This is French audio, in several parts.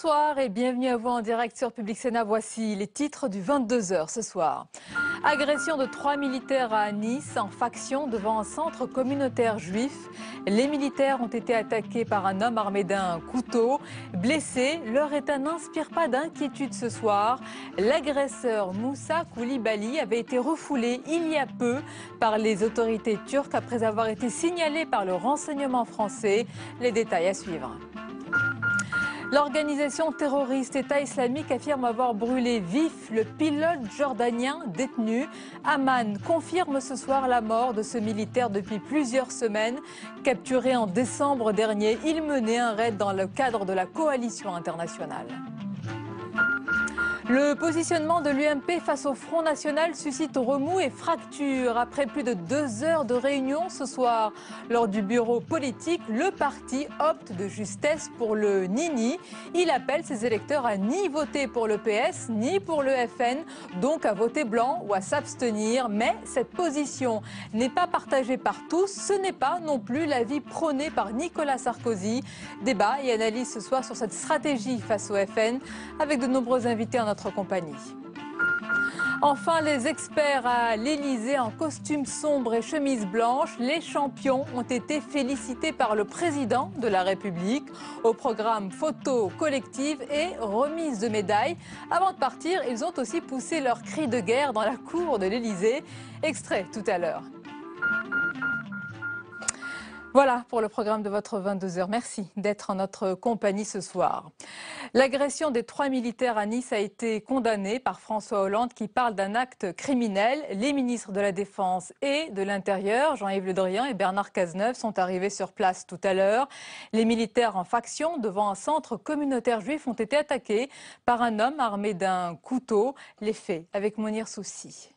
Bonsoir et bienvenue à vous en direct sur Public Sénat. Voici les titres du 22h ce soir. Agression de 3 militaires à Nice en faction devant un centre communautaire juif. Les militaires ont été attaqués par un homme armé d'un couteau. Blessés, leur état n'inspire pas d'inquiétude ce soir. L'agresseur Moussa Koulibaly avait été refoulé il y a peu par les autorités turques après avoir été signalé par le renseignement français. Les détails à suivre. L'organisation terroriste État islamique affirme avoir brûlé vif le pilote jordanien détenu. Amman confirme ce soir la mort de ce militaire depuis plusieurs semaines. Capturé en décembre dernier, il menait un raid dans le cadre de la coalition internationale. Le positionnement de l'UMP face au Front National suscite remous et fractures. Après plus de 2 heures de réunion ce soir, lors du bureau politique, le parti opte de justesse pour le ni-ni. Il appelle ses électeurs à ni voter pour le PS, ni pour le FN, donc à voter blanc ou à s'abstenir. Mais cette position n'est pas partagée par tous. Ce n'est pas non plus l'avis prôné par Nicolas Sarkozy. Débat et analyse ce soir sur cette stratégie face au FN, avec de nombreux invités en notre compagnie. Enfin, les experts à l'Élysée en costume sombre et chemise blanche, les champions ont été félicités par le président de la République. Au programme photo collective et remise de médailles. Avant de partir, ils ont aussi poussé leur cri de guerre dans la cour de l'Élysée. Extrait tout à l'heure. Voilà pour le programme de votre 22h. Merci d'être en notre compagnie ce soir. L'agression des 3 militaires à Nice a été condamnée par François Hollande qui parle d'un acte criminel. Les ministres de la Défense et de l'Intérieur, Jean-Yves Le Drian et Bernard Cazeneuve, sont arrivés sur place tout à l'heure. Les militaires en faction devant un centre communautaire juif ont été attaqués par un homme armé d'un couteau. Les faits avec Monir Soussi.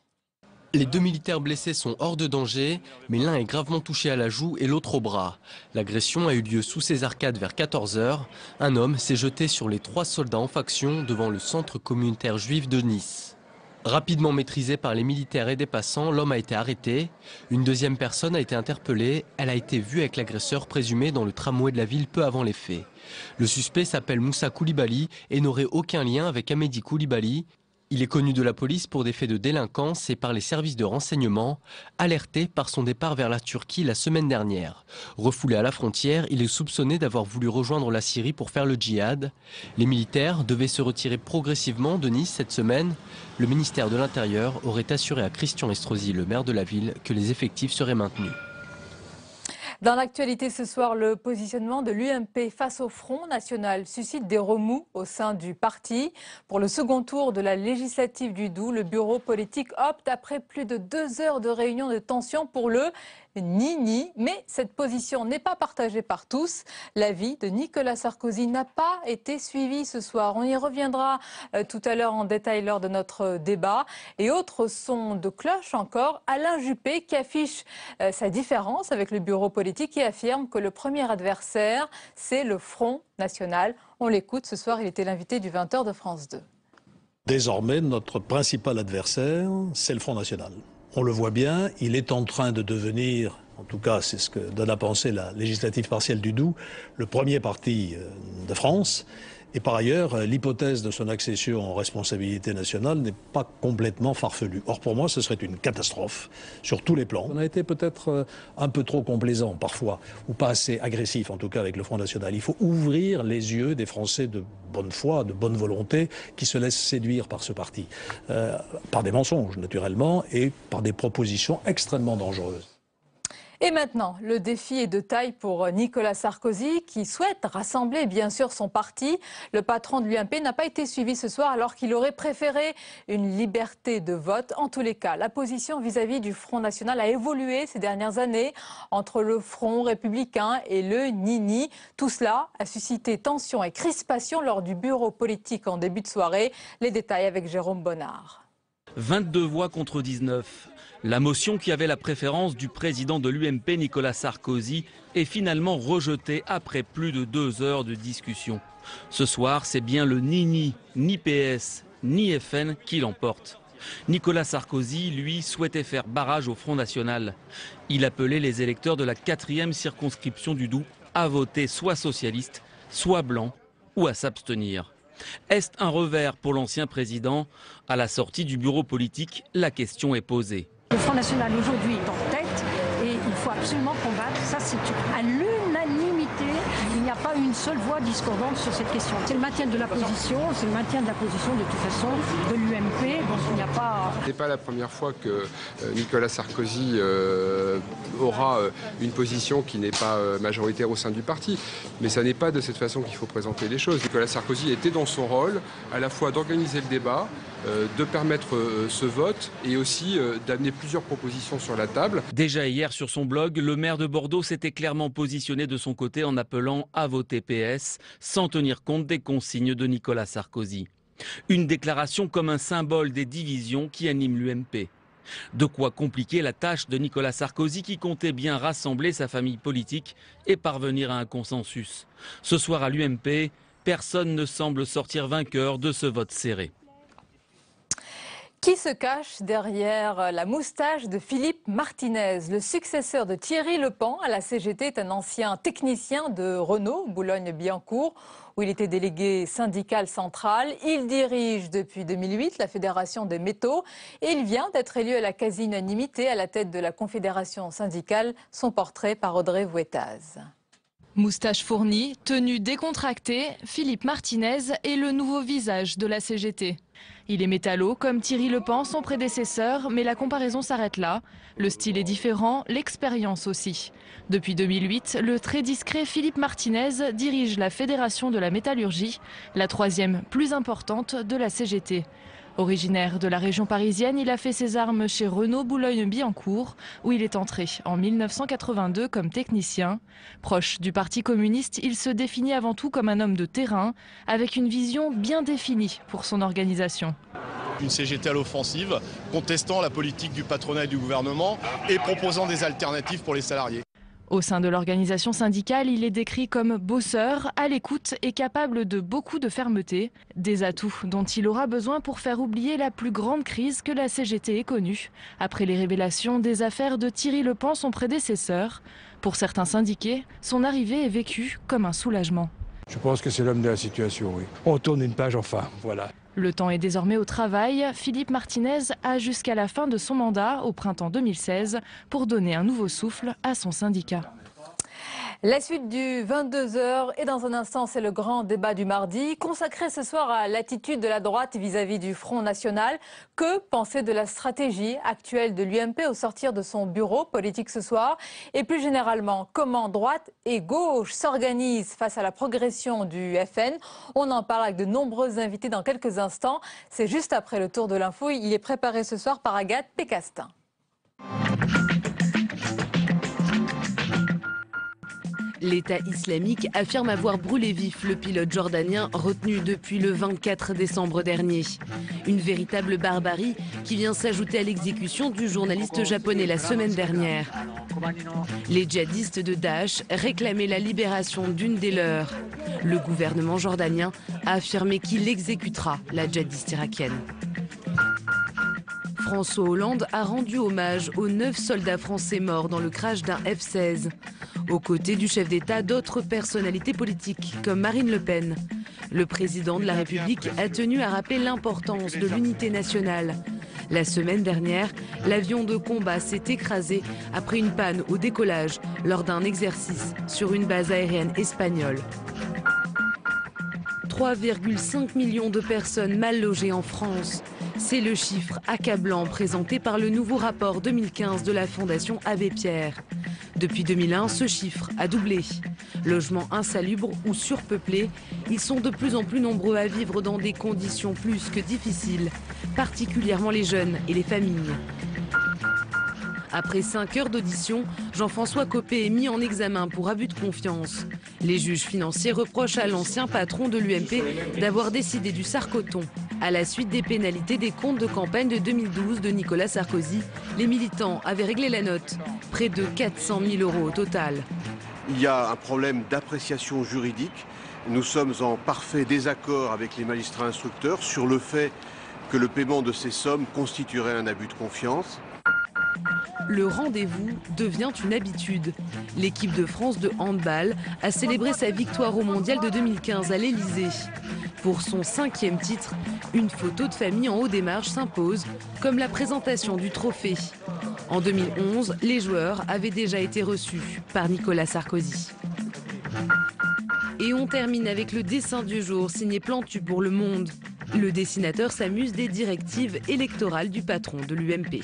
Les 2 militaires blessés sont hors de danger, mais l'un est gravement touché à la joue et l'autre au bras. L'agression a eu lieu sous ces arcades vers 14 h. Un homme s'est jeté sur les 3 soldats en faction devant le centre communautaire juif de Nice. Rapidement maîtrisé par les militaires et des passants, l'homme a été arrêté. Une deuxième personne a été interpellée. Elle a été vue avec l'agresseur présumé dans le tramway de la ville peu avant les faits. Le suspect s'appelle Moussa Koulibaly et n'aurait aucun lien avec Hamedi Koulibaly. Il est connu de la police pour des faits de délinquance et par les services de renseignement, alerté par son départ vers la Turquie la semaine dernière. Refoulé à la frontière, il est soupçonné d'avoir voulu rejoindre la Syrie pour faire le djihad. Les militaires devaient se retirer progressivement de Nice cette semaine. Le ministère de l'Intérieur aurait assuré à Christian Estrosi, le maire de la ville, que les effectifs seraient maintenus. Dans l'actualité ce soir, le positionnement de l'UMP face au Front National suscite des remous au sein du parti. Pour le second tour de la législative du Doubs, le bureau politique opte après plus de 2 heures de réunion de tension pour le ni-ni. Mais cette position n'est pas partagée par tous. L'avis de Nicolas Sarkozy n'a pas été suivi ce soir. On y reviendra tout à l'heure en détail lors de notre débat. Et autre son de cloche encore, Alain Juppé qui affiche sa différence avec le bureau politique et affirme que le premier adversaire, c'est le Front National. On l'écoute ce soir, il était l'invité du 20h de France 2. Désormais, notre principal adversaire, c'est le Front National. On le voit bien, il est en train de devenir, en tout cas c'est ce que donne à penser la législative partielle du Doubs, le premier parti de France. Et par ailleurs, l'hypothèse de son accession en responsabilité nationale n'est pas complètement farfelue. Or pour moi, ce serait une catastrophe sur tous les plans. On a été peut-être un peu trop complaisant parfois, ou pas assez agressif en tout cas avec le Front National. Il faut ouvrir les yeux des Français de bonne foi, de bonne volonté, qui se laissent séduire par ce parti. Par des mensonges naturellement et par des propositions extrêmement dangereuses. Et maintenant, le défi est de taille pour Nicolas Sarkozy qui souhaite rassembler bien sûr son parti. Le patron de l'UMP n'a pas été suivi ce soir alors qu'il aurait préféré une liberté de vote. En tous les cas, la position vis-à-vis du Front National a évolué ces dernières années entre le Front républicain et le ni-ni. Tout cela a suscité tension et crispation lors du bureau politique en début de soirée. Les détails avec Jérôme Bonnard. 22 voix contre 19. La motion qui avait la préférence du président de l'UMP, Nicolas Sarkozy, est finalement rejetée après plus de 2 heures de discussion. Ce soir, c'est bien le ni-ni, ni PS, ni FN qui l'emporte. Nicolas Sarkozy, lui, souhaitait faire barrage au Front National. Il appelait les électeurs de la 4e circonscription du Doubs à voter soit socialiste, soit blanc ou à s'abstenir. Est-ce un revers pour l'ancien président? À la sortie du bureau politique, la question est posée. Le Front National aujourd'hui est en tête et il faut absolument combattre. Ça, c'est à l'unanimité. Il n'y a pas une seule voix discordante sur cette question. C'est le maintien de la position, c'est le maintien de la position de toute façon de l'UMP. Donc il n'y a pas... Ce n'est pas la première fois que Nicolas Sarkozy aura une position qui n'est pas majoritaire au sein du parti. Mais ça n'est pas de cette façon qu'il faut présenter les choses. Nicolas Sarkozy était dans son rôle à la fois d'organiser le débat, de permettre ce vote et aussi d'amener plusieurs propositions sur la table. Déjà hier sur son blog, le maire de Bordeaux s'était clairement positionné de son côté en appelant à voter PS sans tenir compte des consignes de Nicolas Sarkozy. Une déclaration comme un symbole des divisions qui animent l'UMP. De quoi compliquer la tâche de Nicolas Sarkozy qui comptait bien rassembler sa famille politique et parvenir à un consensus. Ce soir à l'UMP, personne ne semble sortir vainqueur de ce vote serré. Qui se cache derrière la moustache de Philippe Martinez? Le successeur de Thierry Lepan à la CGT est un ancien technicien de Renault, Boulogne-Billancourt, où il était délégué syndical central. Il dirige depuis 2008 la Fédération des métaux et il vient d'être élu à la quasi-unanimité à la tête de la Confédération syndicale. Son portrait par Audrey Vuettaz. Moustache fournie, tenue décontractée, Philippe Martinez est le nouveau visage de la CGT. Il est métallo comme Thierry Lepan, son prédécesseur, mais la comparaison s'arrête là. Le style est différent, l'expérience aussi. Depuis 2008, le très discret Philippe Martinez dirige la Fédération de la métallurgie, la troisième plus importante de la CGT. Originaire de la région parisienne, il a fait ses armes chez Renault Boulogne-Billancourt, où il est entré en 1982 comme technicien. Proche du Parti communiste, il se définit avant tout comme un homme de terrain, avec une vision bien définie pour son organisation. Une CGT à l'offensive, contestant la politique du patronat et du gouvernement et proposant des alternatives pour les salariés. Au sein de l'organisation syndicale, il est décrit comme bosseur, à l'écoute et capable de beaucoup de fermeté. Des atouts dont il aura besoin pour faire oublier la plus grande crise que la CGT ait connue, après les révélations des affaires de Thierry Lepan, son prédécesseur. Pour certains syndiqués, son arrivée est vécue comme un soulagement. Je pense que c'est l'homme de la situation, oui. On tourne une page enfin, voilà. Le temps est désormais au travail. Philippe Martinez a jusqu'à la fin de son mandat, au printemps 2016, pour donner un nouveau souffle à son syndicat. La suite du 22h et dans un instant, c'est le grand débat du mardi, consacré ce soir à l'attitude de la droite vis-à-vis du Front National. Que penser de la stratégie actuelle de l'UMP au sortir de son bureau politique ce soir? Et plus généralement, comment droite et gauche s'organisent face à la progression du FN? On en parle avec de nombreux invités dans quelques instants. C'est juste après le tour de l'info. Il est préparé ce soir par Agathe Pécastin. L'État islamique affirme avoir brûlé vif le pilote jordanien retenu depuis le 24 décembre dernier. Une véritable barbarie qui vient s'ajouter à l'exécution du journaliste japonais la semaine dernière. Les djihadistes de Daesh réclamaient la libération d'une des leurs. Le gouvernement jordanien a affirmé qu'il exécutera la djihadiste irakienne. François Hollande a rendu hommage aux 9 soldats français morts dans le crash d'un F-16. Aux côtés du chef d'État, d'autres personnalités politiques, comme Marine Le Pen. Le président de la République a tenu à rappeler l'importance de l'unité nationale. La semaine dernière, l'avion de combat s'est écrasé après une panne au décollage lors d'un exercice sur une base aérienne espagnole. 3,5 millions de personnes mal logées en France. C'est le chiffre accablant présenté par le nouveau rapport 2015 de la Fondation Abbé Pierre. Depuis 2001, ce chiffre a doublé. Logements insalubres ou surpeuplés, ils sont de plus en plus nombreux à vivre dans des conditions plus que difficiles, particulièrement les jeunes et les familles. Après 5 heures d'audition, Jean-François Copé est mis en examen pour abus de confiance. Les juges financiers reprochent à l'ancien patron de l'UMP d'avoir décidé du sarcoton. À la suite des pénalités des comptes de campagne de 2012 de Nicolas Sarkozy, les militants avaient réglé la note, près de 400 000 € au total. Il y a un problème d'appréciation juridique. Nous sommes en parfait désaccord avec les magistrats instructeurs sur le fait que le paiement de ces sommes constituerait un abus de confiance. Le rendez-vous devient une habitude. L'équipe de France de handball a célébré sa victoire au mondial de 2015 à l'Elysée. Pour son 5e titre, une photo de famille en haut des marges s'impose, comme la présentation du trophée. En 2011, les joueurs avaient déjà été reçus par Nicolas Sarkozy. Et on termine avec le dessin du jour signé Plantu pour Le Monde. Le dessinateur s'amuse des directives électorales du patron de l'UMP.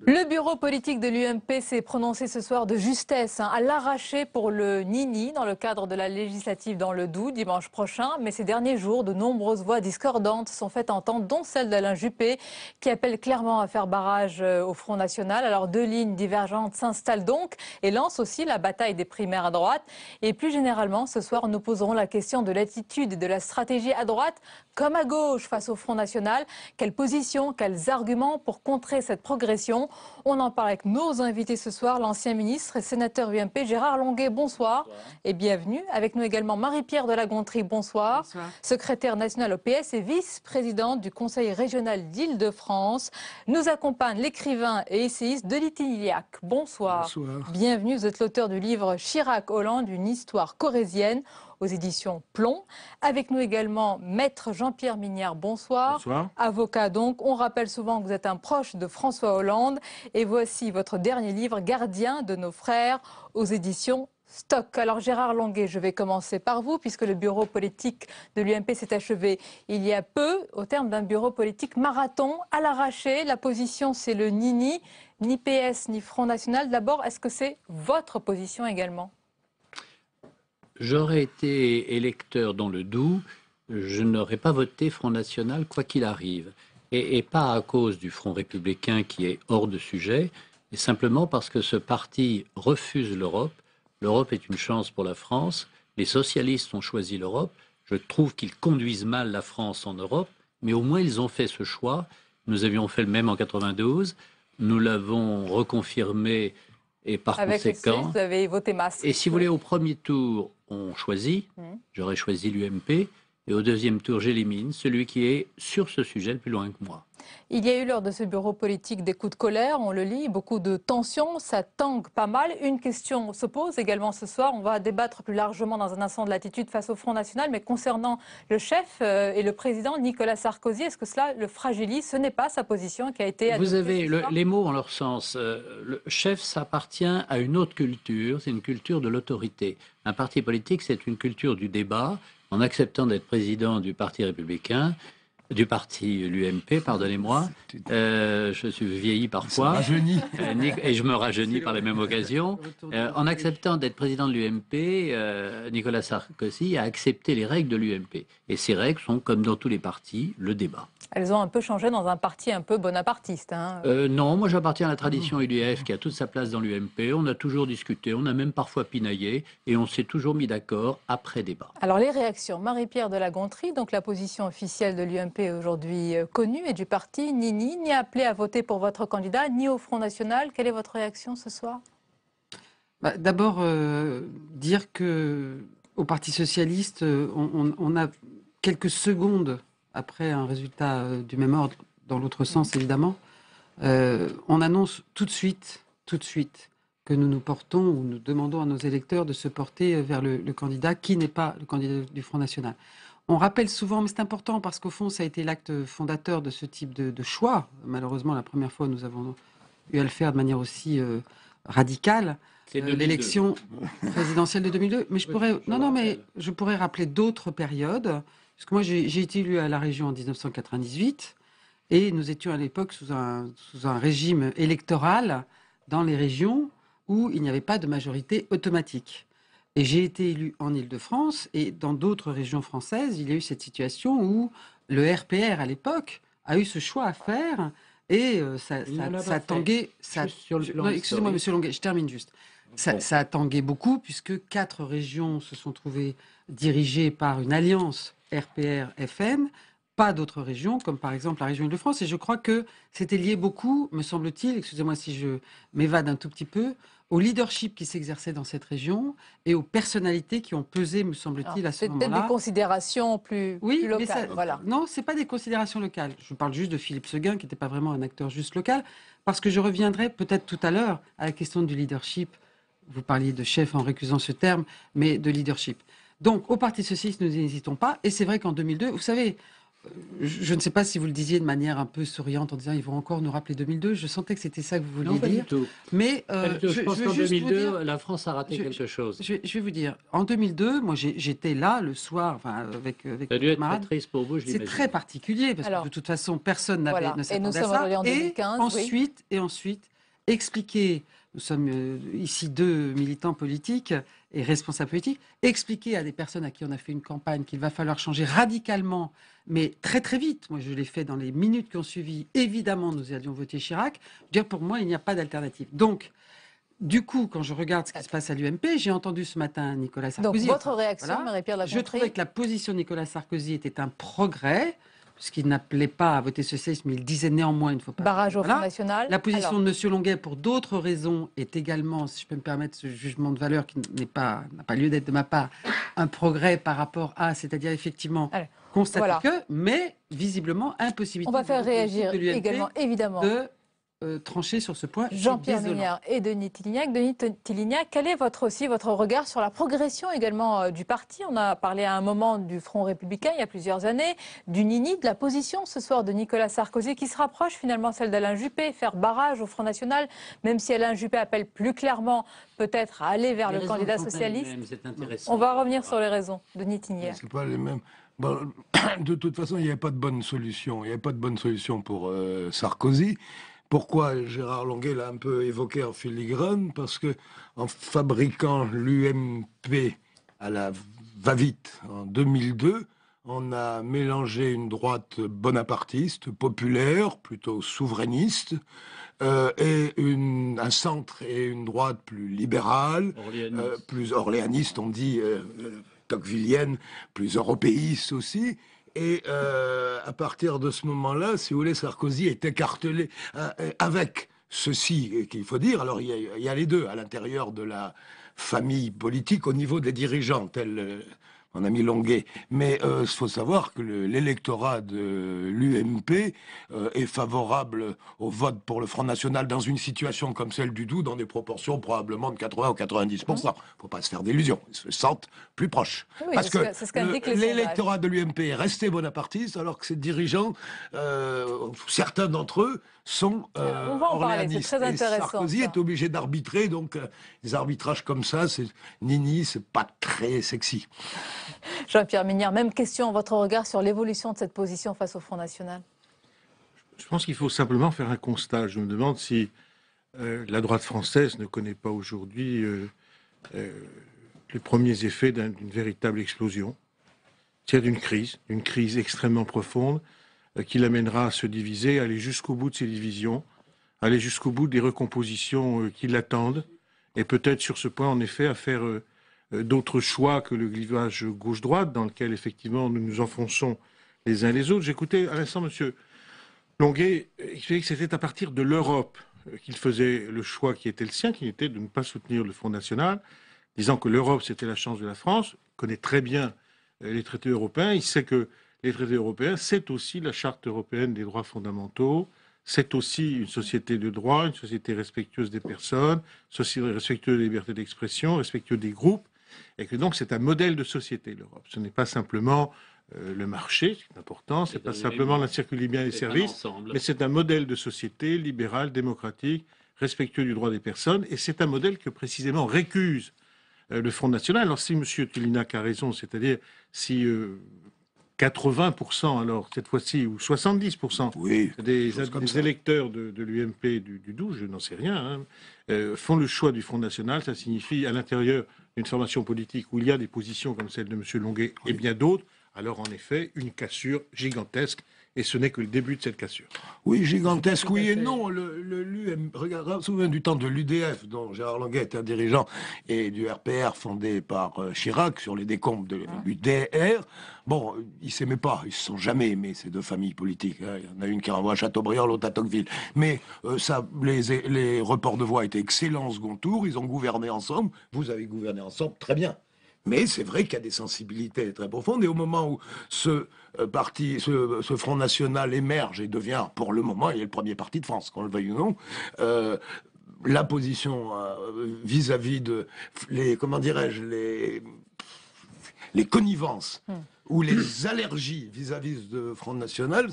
Le bureau politique de l'UMP s'est prononcé ce soir de justesse à l'arraché pour le Nini dans le cadre de la législative dans le Doubs dimanche prochain. Mais ces derniers jours, de nombreuses voix discordantes sont faites entendre, dont celle d'Alain Juppé qui appelle clairement à faire barrage au Front National. Alors 2 lignes divergentes s'installent donc et lancent aussi la bataille des primaires à droite. Et plus généralement, ce soir, nous poserons la question de l'attitude et de la stratégie à droite comme à gauche face au Front National. Quelle position, quels arguments pour contrer cette progression? On en parle avec nos invités ce soir, l'ancien ministre et sénateur UMP Gérard Longuet, bonsoir. Et bienvenue. Avec nous également Marie-Pierre de la Gontrie, bonsoir. Bonsoir. Secrétaire nationale au PS et vice-présidente du Conseil régional d'Île-de-France. Nous accompagne l'écrivain et essayiste Denis Tinillac, bonsoir. Bonsoir. Bienvenue, vous êtes l'auteur du livre Chirac-Hollande, une histoire corrézienne, aux éditions Plomb. Avec nous également Maître Jean-Pierre Mignard, bonsoir. Bonsoir. Avocat donc, on rappelle souvent que vous êtes un proche de François Hollande. Et voici votre dernier livre, Gardien de nos frères, aux éditions Stock. Alors Gérard Longuet, je vais commencer par vous, puisque le bureau politique de l'UMP s'est achevé il y a peu, au terme d'un bureau politique marathon, à l'arraché. La position, c'est le ni PS, ni Front National. D'abord, est-ce que c'est votre position également ? J'aurais été électeur dans le Doubs, je n'aurais pas voté Front National quoi qu'il arrive. Et pas à cause du Front républicain qui est hors de sujet, mais simplement parce que ce parti refuse l'Europe. L'Europe est une chance pour la France. Les socialistes ont choisi l'Europe. Je trouve qu'ils conduisent mal la France en Europe, mais au moins ils ont fait ce choix. Nous avions fait le même en 92. Nous l'avons reconfirmé et par conséquent... Vous avez voté masse. Et si vous voulez, au premier tour, on choisit. J'aurais choisi l'UMP. Et au deuxième tour, j'élimine celui qui est sur ce sujet le plus loin que moi. Il y a eu lors de ce bureau politique des coups de colère, on le lit, beaucoup de tensions, ça tangue pas mal. Une question se pose également ce soir, on va débattre plus largement dans un instant de l'attitude face au Front National, mais concernant le chef et le président Nicolas Sarkozy, est-ce que cela le fragilise? Ce n'est pas sa position qui a été adoptée. Vous avez les mots en leur sens. Le chef s'appartient à une autre culture, c'est une culture de l'autorité. Un parti politique, c'est une culture du débat. En acceptant d'être président du Parti républicain, du parti l'UMP, pardonnez-moi, je suis vieilli parfois, et je me rajeunis par la même occasion. En acceptant d'être président de l'UMP, Nicolas Sarkozy a accepté les règles de l'UMP. Et ces règles sont, comme dans tous les partis, le débat. Elles ont un peu changé dans un parti un peu bonapartiste. Non, moi j'appartiens à la tradition UDF qui a toute sa place dans l'UMP. On a toujours discuté, on a même parfois pinaillé et on s'est toujours mis d'accord après débat. Alors les réactions, Marie-Pierre de la Gontrie, donc la position officielle de l'UMP aujourd'hui connue et du parti, ni appelé à voter pour votre candidat, ni au Front National. Quelle est votre réaction ce soir? D'abord, dire qu'au Parti Socialiste, on a quelques secondes après un résultat du même ordre, dans l'autre sens évidemment, on annonce tout de suite que nous nous portons ou nous demandons à nos électeurs de se porter vers le candidat qui n'est pas le candidat du Front National. On rappelle souvent, mais c'est important parce qu'au fond ça a été l'acte fondateur de ce type de choix. Malheureusement, la première fois nous avons eu à le faire de manière aussi radicale. L'élection présidentielle de 2002. Mais je pourrais rappeler d'autres périodes. Parce que moi, j'ai été élu à la région en 1998 et nous étions à l'époque sous un régime électoral dans les régions où il n'y avait pas de majorité automatique. Et j'ai été élu en Île-de-France et dans d'autres régions françaises, il y a eu cette situation où le RPR à l'époque a eu ce choix à faire et ça tanguait. Excusez-moi, monsieur Longuet, je termine juste. Ça a tangué beaucoup puisque 4 régions se sont trouvées dirigées par une alliance RPR-FN, pas d'autres régions, comme par exemple la région Île-de-France. Et je crois que c'était lié beaucoup, me semble-t-il, excusez-moi si je m'évade un tout petit peu, au leadership qui s'exerçait dans cette région et aux personnalités qui ont pesé, me semble-t-il, à ce moment-là. C'est peut-être des considérations plus locales. Voilà. Non, ce n'est pas des considérations locales. Je parle juste de Philippe Séguin, qui n'était pas vraiment un acteur juste local, parce que je reviendrai peut-être tout à l'heure à la question du leadership vous parliez de chef en récusant ce terme, mais de leadership. Donc, au Parti socialiste, nous n'hésitons pas. Et c'est vrai qu'en 2002, vous savez, je ne sais pas si vous le disiez de manière un peu souriante en disant ils vont encore nous rappeler 2002. Je sentais que c'était ça que vous vouliez non, pas dire. Du tout. Mais je pense qu'en 2002, la France a raté quelque chose. Je vais vous dire, en 2002, moi j'étais là le soir, enfin avec ça a dû être très triste pour vous, je l'imagine. C'est très particulier parce que de toute façon personne ne s'attendait à ça. En 2015, et ensuite expliquer. Nous sommes ici 2 militants politiques et responsables politiques. Expliquer à des personnes à qui on a fait une campagne qu'il va falloir changer radicalement, mais très très vite. Moi, je l'ai fait dans les minutes qui ont suivi. Évidemment, nous allions voter Chirac. Dire pour moi, il n'y a pas d'alternative. Donc, du coup, quand je regarde ce qui se passe à l'UMP, j'ai entendu ce matin Nicolas Sarkozy. Donc, votre réaction, Marie-Pierre Lagontrie? Je trouvais que la position de Nicolas Sarkozy était un progrès, puisqu'il n'appelait pas à voter socialiste, mais il disait néanmoins il ne faut pas... Barrage au Front National. La position de M. Longuet, pour d'autres raisons, est également, si je peux me permettre ce jugement de valeur qui n'a pas lieu d'être de ma part, un progrès par rapport à, c'est-à-dire effectivement constater que, mais visiblement impossibilité... On va faire réagir également, évidemment. De trancher sur ce point. Jean-Pierre Méniard et Denis Tillignac. Denis Tillignac, quel est votre regard sur la progression également du parti? On a parlé à un moment du Front républicain il y a plusieurs années, du Nini, de la position ce soir de Nicolas Sarkozy qui se rapproche finalement celle d'Alain Juppé, faire barrage au Front National, même si Alain Juppé appelle plus clairement peut-être à aller vers le candidat socialiste. On va revenir sur les raisons. Denis Tillignac. C'est pas les mêmes. Bon, de toute façon, il n'y avait pas de bonne solution. Il n'y avait pas de bonne solution pour Sarkozy. Pourquoi Gérard Longuet l'a un peu évoqué en filigrane? Parce que en fabriquant l'UMP à la va-vite en 2002, on a mélangé une droite bonapartiste, populaire, plutôt souverainiste, et un centre et une droite plus libérale, plus orléaniste, on dit, tocquevillienne, plus européiste aussi. Et à partir de ce moment-là, si vous voulez, Sarkozy est écartelé avec ceci qu'il faut dire. Alors il y a les deux à l'intérieur de la famille politique au niveau des dirigeants, tel mon ami Longuet. Mais il faut savoir que l'électorat de l'UMP est favorable au vote pour le Front National dans une situation comme celle du Doubs, dans des proportions probablement de 80 ou 90%. Il ne faut pas se faire d'illusions. Ils se sentent plus proches. Oui, parce que l'électorat de l'UMP est resté bonapartiste, alors que ses dirigeants, certains d'entre eux, sont on va en parler, c'est très intéressant. Et Sarkozy est obligé d'arbitrer, donc des arbitrages comme ça, Nini, c'est pas très sexy. Jean-Pierre Méniard, même question, votre regard sur l'évolution de cette position face au Front National? Je pense qu'il faut simplement faire un constat. Je me demande si la droite française ne connaît pas aujourd'hui les premiers effets d'une véritable explosion, c'est-à-dire d'une crise extrêmement profonde qui l'amènera à se diviser, à aller jusqu'au bout de ses divisions, à aller jusqu'au bout des recompositions qui l'attendent, et peut-être sur ce point, en effet, à faire d'autres choix que le clivage gauche-droite, dans lequel, effectivement, nous nous enfonçons les uns les autres. J'écoutais à l'instant M. Longuet expliquer que c'était à partir de l'Europe qu'il faisait le choix qui était le sien, qui était de ne pas soutenir le Front National, disant que l'Europe, c'était la chance de la France. Il connaît très bien les traités européens. Il sait que les traités européens, c'est aussi la Charte européenne des droits fondamentaux, c'est aussi une société de droit, une société respectueuse des personnes, société respectueuse des libertés d'expression, respectueuse des groupes, et que donc c'est un modèle de société, l'Europe. Ce n'est pas simplement le marché, c'est important, c'est pas simplement la circuler bien les services, mais c'est un modèle de société libérale, démocratique, respectueux du droit des personnes, et c'est un modèle que précisément récuse le Front National. Alors si M. Tillignac a raison, c'est-à-dire si 80%, alors cette fois-ci, ou 70% des électeurs de l'UMP du Doubs, je n'en sais rien, font le choix du Front National, ça signifie à l'intérieur d'une formation politique où il y a des positions comme celle de M. Longuet et bien d'autres, alors en effet, une cassure gigantesque. Et ce n'est que le début de cette cassure. Oui, gigantesque, oui et non. Regarde, souviens du temps de l'UDF, dont Gérard Longuet était un dirigeant, et du RPR fondé par Chirac sur les décombres de l'UDR. Bon, ils ne s'aimaient pas, ils ne se sont jamais aimés, ces deux familles politiques. Il y en a une qui renvoie à Châteaubriand, l'autre à Tocqueville. Mais les reports de voix étaient excellents au second tour, ils ont gouverné ensemble. Vous avez gouverné ensemble, très bien. Mais c'est vrai qu'il y a des sensibilités très profondes. Et au moment où ce Front National émerge et devient, pour le moment, il est le premier parti de France, qu'on le veuille ou non, la position vis-à-vis de les, comment dirais-je, les connivences ou les allergies vis-à-vis de Front National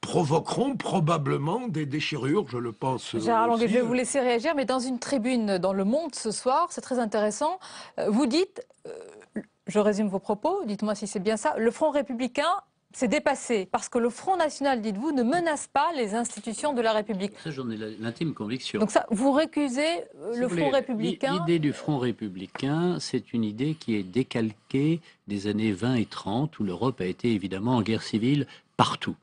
provoqueront probablement des déchirures, je le pense. Gérard Longuet, aussi. je vais vous laisser réagir, mais dans une tribune dans Le Monde ce soir, c'est très intéressant, vous dites, je résume vos propos, dites-moi si c'est bien ça, le Front républicain s'est dépassé parce que le Front National, dites-vous, ne menace pas les institutions de la République. Ça, j'en ai l'intime conviction. Donc ça, vous récusez le Front républicain. L'idée du Front républicain, c'est une idée qui est décalquée des années 20 et 30, où l'Europe a été évidemment en guerre civile partout.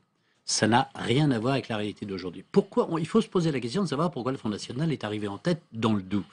Ça n'a rien à voir avec la réalité d'aujourd'hui. Pourquoi il faut se poser la question de savoir pourquoi le Front National est arrivé en tête dans le Doubs.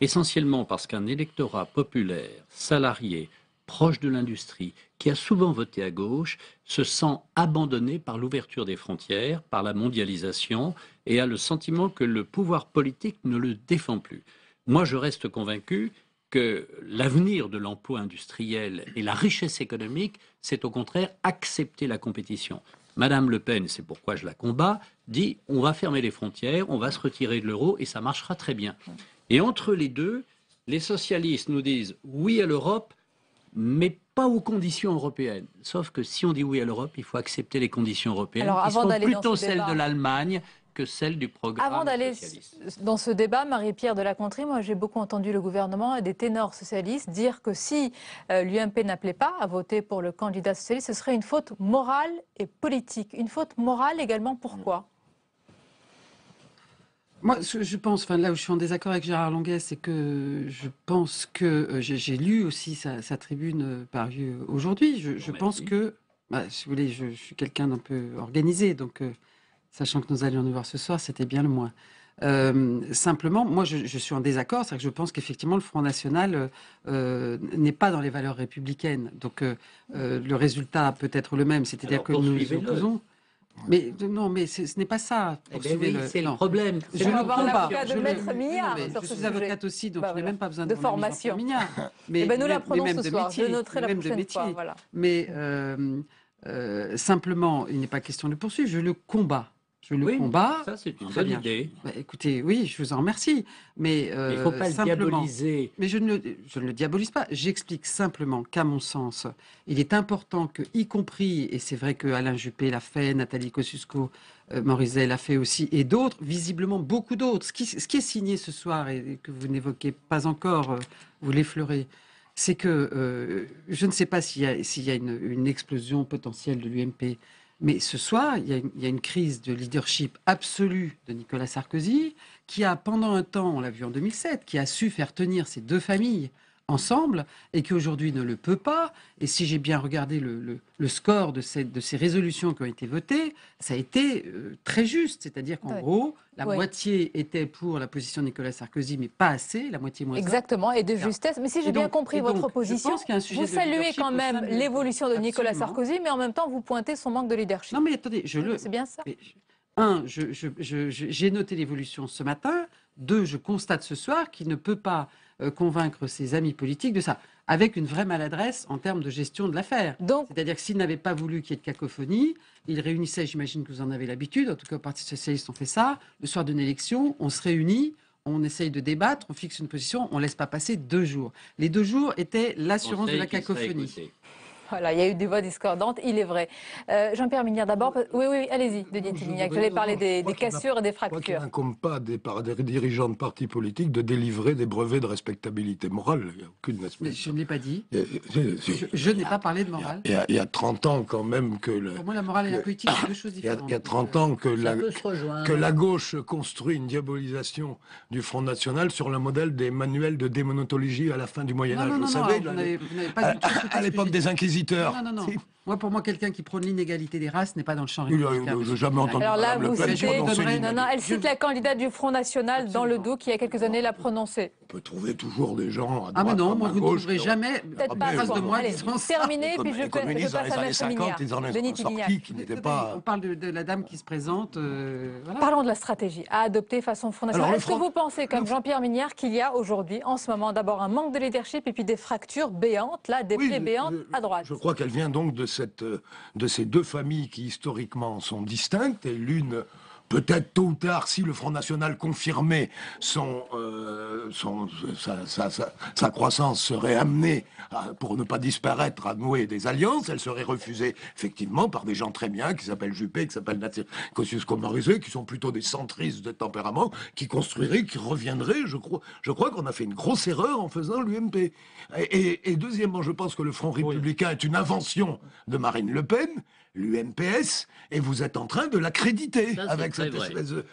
Essentiellement parce qu'un électorat populaire, salarié, proche de l'industrie, qui a souvent voté à gauche, se sent abandonné par l'ouverture des frontières, par la mondialisation, et a le sentiment que le pouvoir politique ne le défend plus. Moi, je reste convaincu que l'avenir de l'emploi industriel et la richesse économique, c'est au contraire accepter la compétition. Madame Le Pen, c'est pourquoi je la combats, dit on va fermer les frontières, on va se retirer de l'euro et ça marchera très bien. Et entre les deux, les socialistes nous disent oui à l'Europe, mais pas aux conditions européennes. Sauf que si on dit oui à l'Europe, il faut accepter les conditions européennes, qui sont plutôt celles de l'Allemagne que celles du programme Avant d'aller socialiste. dans ce débat, Marie-Pierre de la Gontrie, moi j'ai beaucoup entendu le gouvernement et des ténors socialistes dire que si l'UMP n'appelait pas à voter pour le candidat socialiste, ce serait une faute morale et politique. Une faute morale également, pourquoi ? Moi, je pense, enfin là où je suis en désaccord avec Gérard Longuet, c'est que je pense que j'ai lu aussi sa tribune parue aujourd'hui. Je pense que, si vous voulez, je suis quelqu'un d'un peu organisé, donc sachant que nous allions nous voir ce soir, c'était bien le moins. Simplement, moi, je suis en désaccord, c'est-à-dire que je pense qu'effectivement, le Front National n'est pas dans les valeurs républicaines. Donc, le résultat peut être le même, c'est-à-dire que nous nous opposons. Mais non, mais ce n'est pas ça. Oui, c'est le problème. Je vais avoir l'avocat de Maître Mignard. Je suis avocate aussi, donc je n'ai même pas besoin de formation. Mais nous l'apprenons ce soir. Je noterai la prochaine fois. Voilà. Mais simplement, il n'est pas question de le poursuivre. Je le combats. Je le combats. Ça, c'est une bonne idée. Écoutez, oui, je vous en remercie. Mais il ne faut pas le diaboliser. Mais je ne le diabolise pas. J'explique simplement qu'à mon sens, il est important que, y compris, et c'est vrai que Alain Juppé l'a fait, Nathalie Kosciusko, Morizet l'a fait aussi, et d'autres, visiblement beaucoup d'autres. Ce qui est signé ce soir, et que vous n'évoquez pas encore, vous l'effleurez, c'est que je ne sais pas s'il y a une explosion potentielle de l'UMP. Mais ce soir, il y a une crise de leadership absolue de Nicolas Sarkozy, qui a, pendant un temps, on l'a vu en 2007, qui a su faire tenir ces deux familles ensemble, et qui aujourd'hui ne le peut pas. Et si j'ai bien regardé le score de ces résolutions qui ont été votées, ça a été très juste. C'est-à-dire qu'en gros, la moitié était pour la position de Nicolas Sarkozy, mais pas assez, la moitié moins. Exactement, et de justesse. Mais si j'ai bien compris votre position, vous saluez quand même l'évolution de Nicolas Sarkozy, mais en même temps, vous pointez son manque de leadership. Non, mais attendez, c'est bien ça. J'ai noté l'évolution ce matin. 2, je constate ce soir qu'il ne peut pas convaincre ses amis politiques de ça, avec une vraie maladresse en termes de gestion de l'affaire. C'est-à-dire que s'il n'avait pas voulu qu'il y ait de cacophonie, il réunissait, j'imagine que vous en avez l'habitude, en tout cas au Parti Socialiste on fait ça, le soir d'une élection, on se réunit, on essaye de débattre, on fixe une position, on ne laisse pas passer 2 jours. Les 2 jours étaient l'assurance de la cacophonie. Voilà, il y a eu des voix discordantes, il est vrai. Jean-Pierre Mignard, d'abord. Oui, allez-y, Denis Tignac. J'allais parler des cassures et des fractures. Il n'incombe pas des dirigeants de partis politiques de délivrer des brevets de respectabilité morale. Il n'y a aucune Mais je ne l'ai pas dit. Je n'ai pas parlé de morale. Il y a 30 ans quand même que... Pour moi, la morale et la politique, c'est 2 choses différentes. Il y a 30 ans que la gauche construit une diabolisation du Front National sur le modèle des manuels de démonotologie à la fin du Moyen-Âge. Vous savez, n'avez pas du tout à l'époque des Inquisiteurs. Non. Moi, pour moi, quelqu'un qui prône l'inégalité des races n'est pas dans le champ républicain. Je n'ai jamais entendu. Alors là, vous citez... elle cite la candidate du Front National dans le Doubs qui, il y a quelques années, l'a prononcé. On peut trouver toujours des gens à droite, mais non, moi, vous ne gauche, trouverez jamais... Peut-être pas de moi Allez, terminez, puis je passe à Maître Mignard. Denis Tignac. On parle de la dame qui se présente... Voilà. Parlons de la stratégie à adopter façon Front National. Est-ce que vous pensez, comme Jean-Pierre Mignard, qu'il y a aujourd'hui, en ce moment, d'abord un manque de leadership et puis des fractures béantes, là, des plaies béantes à droite? Je crois qu'elle vient donc de ces 2 familles qui historiquement sont distinctes, et l'une peut-être tôt ou tard, si le Front National confirmait sa croissance, serait amenée, pour ne pas disparaître, à nouer des alliances. Elle serait refusée, effectivement, par des gens très bien, qui s'appellent Juppé, qui s'appellent Kosciusko-Morizet, qui sont plutôt des centristes de tempérament, qui construiraient, qui reviendraient. Je crois qu'on a fait une grosse erreur en faisant l'UMP. Et deuxièmement, je pense que le Front républicain est une invention de Marine Le Pen, l'UMPS, et vous êtes en train de l'accréditer avec cette espèce de...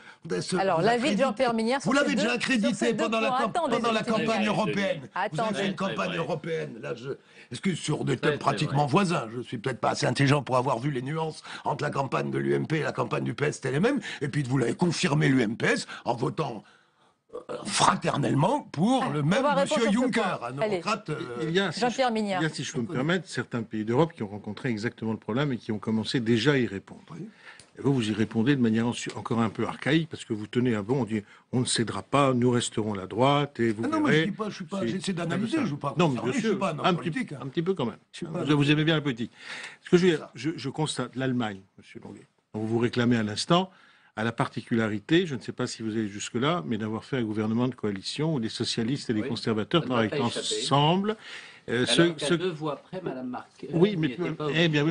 Alors, l'avis de Jean-Pierre Minière... Vous l'avez déjà accrédité pendant la campagne européenne. Vous avez fait une campagne européenne. Là, est-ce que sur des thèmes pratiquement voisins, je suis peut-être pas assez intelligent pour avoir vu les nuances entre la campagne de l'UMP et la campagne du PS, c'était les mêmes, et puis vous l'avez confirmé l'UMPS en votant fraternellement pour le même monsieur Juncker, un démocrate. Jean-Pierre Minière. Il y a, si je peux me permettre, certains pays d'Europe qui ont rencontré exactement le problème et qui ont commencé déjà à y répondre. Et vous y répondez de manière encore un peu archaïque, parce que vous tenez un bon, on dit on ne cédera pas, nous resterons la droite, et vous verrez... Non, mais je suis pas, j'essaie d'analyser, je ne joue pas. Non, mais bien sûr, un petit peu quand même. Vous aimez bien la politique. Ce que je constate, l'Allemagne, monsieur Longuet, dont vous vous réclamez à l'instant, a la particularité, je ne sais pas si vous allez jusque-là, mais d'avoir fait un gouvernement de coalition où les socialistes et les conservateurs travaillent ensemble. Deux voix près, Madame Marc. Oui, mais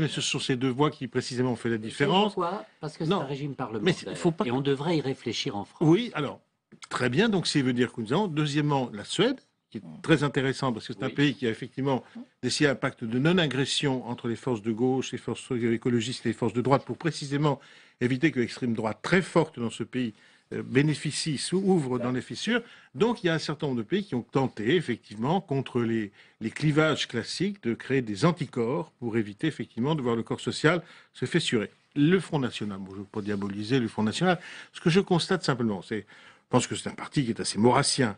ce sont ces deux voix qui précisément ont fait la différence. Pourquoi ? Parce que c'est un régime parlementaire. Et on devrait y réfléchir en France. Oui, alors, très bien, donc ça veut dire que nous avons, deuxièmement, la Suède, qui est très intéressant parce que c'est un pays qui a effectivement décidé un pacte de non-agression entre les forces de gauche, les forces écologistes et les forces de droite pour précisément éviter que l'extrême droite très forte dans ce pays ouvre dans les fissures. Donc il y a un certain nombre de pays qui ont tenté effectivement contre les clivages classiques de créer des anticorps pour éviter effectivement de voir le corps social se fissurer. Le Front National, je ne veux pas diaboliser le Front National, ce que je constate simplement, je pense que c'est un parti qui est assez maurassien,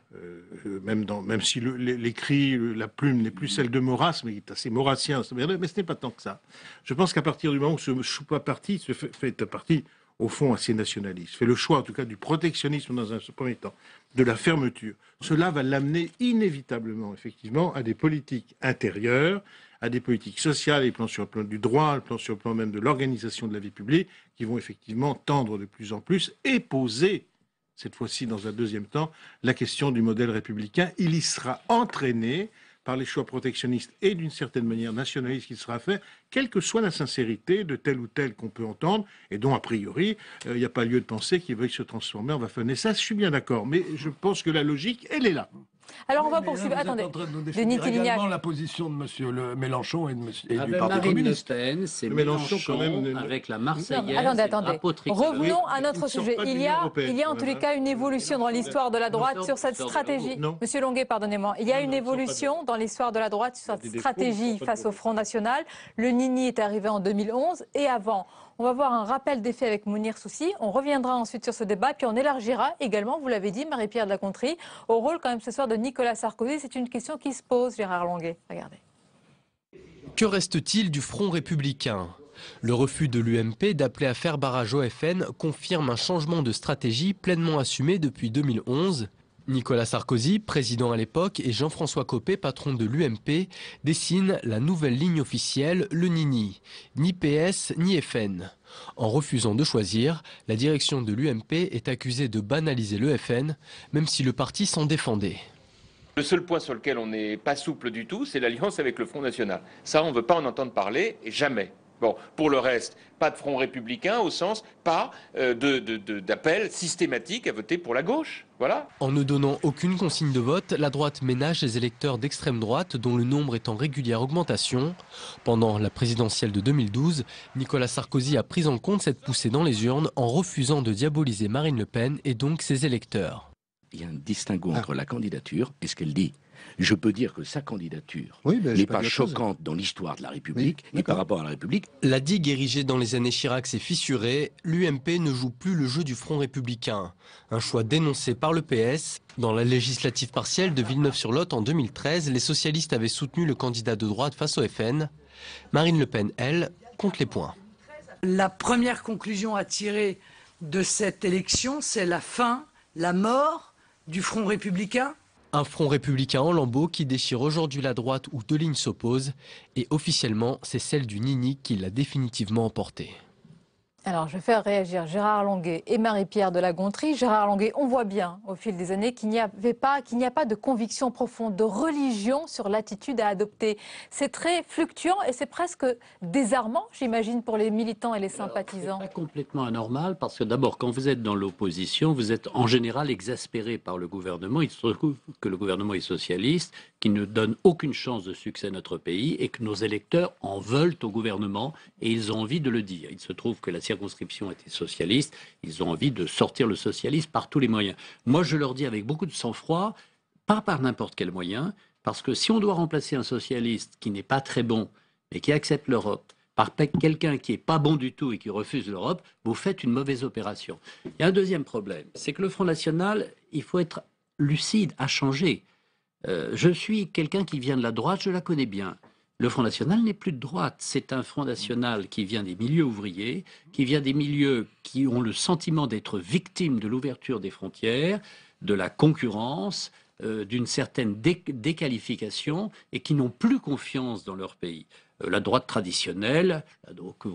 même si l'écrit, la plume n'est plus celle de Maurras, mais il est assez maurassien, mais ce n'est pas tant que ça. Je pense qu'à partir du moment où ce parti se fait un parti, au fond, assez nationaliste, fait le choix, en tout cas, du protectionnisme dans un premier temps, de la fermeture, cela va l'amener inévitablement, effectivement, à des politiques intérieures, à des politiques sociales, sur le plan du droit, sur le plan même de l'organisation de la vie publique, qui vont effectivement tendre de plus en plus et poser, cette fois-ci dans un deuxième temps, la question du modèle républicain. Il y sera entraîné par les choix protectionnistes et d'une certaine manière nationalistes qui sera fait, quelle que soit la sincérité de tel ou tel qu'on peut entendre, et dont a priori, il n'y a pas lieu de penser qu'il veuille se transformer en Waffen. Ça, je suis bien d'accord, mais je pense que la logique, elle est là. Alors on va poursuivre. Attendez, Denis Télignac. La position de M. Mélenchon et du Parti communiste. Le Pen, c'est Mélenchon quand même avec la Marseillaise. Attendez. Revenons à notre sujet. Il y a en tous les cas une évolution dans l'histoire de la droite sur cette stratégie. Monsieur Longuet, pardonnez-moi. Il y a une évolution dans l'histoire de la droite sur cette stratégie face au Front National. Le Nini est arrivé en 2011 et avant. On va voir un rappel des faits avec Mounir Soussi. On reviendra ensuite sur ce débat, puis on élargira également, vous l'avez dit, Marie-Pierre de la Gontrie, au rôle quand même ce soir de Nicolas Sarkozy. C'est une question qui se pose, Gérard Longuet. Regardez. Que reste-t-il du Front républicain ? Le refus de l'UMP d'appeler à faire barrage au FN confirme un changement de stratégie pleinement assumé depuis 2011. Nicolas Sarkozy, président à l'époque, et Jean-François Copé, patron de l'UMP, dessinent la nouvelle ligne officielle, le Nini. Ni PS, ni FN. En refusant de choisir, la direction de l'UMP est accusée de banaliser le FN, même si le parti s'en défendait. Le seul point sur lequel on n'est pas souple du tout, c'est l'alliance avec le Front National. Ça, on ne veut pas en entendre parler, et jamais. Bon, pour le reste, pas de front républicain au sens, pas d'appel systématique à voter pour la gauche. Voilà. En ne donnant aucune consigne de vote, la droite ménage les électeurs d'extrême droite dont le nombre est en régulière augmentation. Pendant la présidentielle de 2012, Nicolas Sarkozy a pris en compte cette poussée dans les urnes en refusant de diaboliser Marine Le Pen et donc ses électeurs. Il y a un distinguo entre la candidature et ce qu'elle dit. Je peux dire que sa candidature n'est pas choquante dans l'histoire de la République et par rapport à la République. La digue érigée dans les années Chirac s'est fissurée. L'UMP ne joue plus le jeu du Front républicain. Un choix dénoncé par le PS. Dans la législative partielle de Villeneuve-sur-Lot en 2013, les socialistes avaient soutenu le candidat de droite face au FN. Marine Le Pen, elle, compte les points. La première conclusion à tirer de cette élection, c'est la fin, la mort du Front républicain. Un Front républicain en lambeaux qui déchire aujourd'hui la droite où deux lignes s'opposent. Et officiellement, c'est celle du Nini qui l'a définitivement emporté. Alors, je vais faire réagir Gérard Longuet et Marie-Pierre de la Gontrie. Gérard Longuet, on voit bien au fil des années qu'il n'y a pas de conviction profonde, de religion sur l'attitude à adopter. C'est très fluctuant et c'est presque désarmant, j'imagine, pour les militants et les sympathisants. C'est pas complètement anormal parce que d'abord, quand vous êtes dans l'opposition, vous êtes en général exaspéré par le gouvernement. Il se trouve que le gouvernement est socialiste, qui ne donne aucune chance de succès à notre pays et que nos électeurs en veulent au gouvernement et ils ont envie de le dire. Il se trouve que la circonscription était socialiste, ils ont envie de sortir le socialisme par tous les moyens. Moi, je leur dis avec beaucoup de sang-froid, pas par n'importe quel moyen, parce que si on doit remplacer un socialiste qui n'est pas très bon et qui accepte l'Europe par quelqu'un qui n'est pas bon du tout et qui refuse l'Europe, vous faites une mauvaise opération. Il y a un deuxième problème, c'est que le Front National, il faut être lucide, a changé. Je suis quelqu'un qui vient de la droite, je la connais bien. Le Front National n'est plus de droite. C'est un Front National qui vient des milieux ouvriers, qui vient des milieux qui ont le sentiment d'être victimes de l'ouverture des frontières, de la concurrence, d'une certaine déqualification et qui n'ont plus confiance dans leur pays. La droite traditionnelle,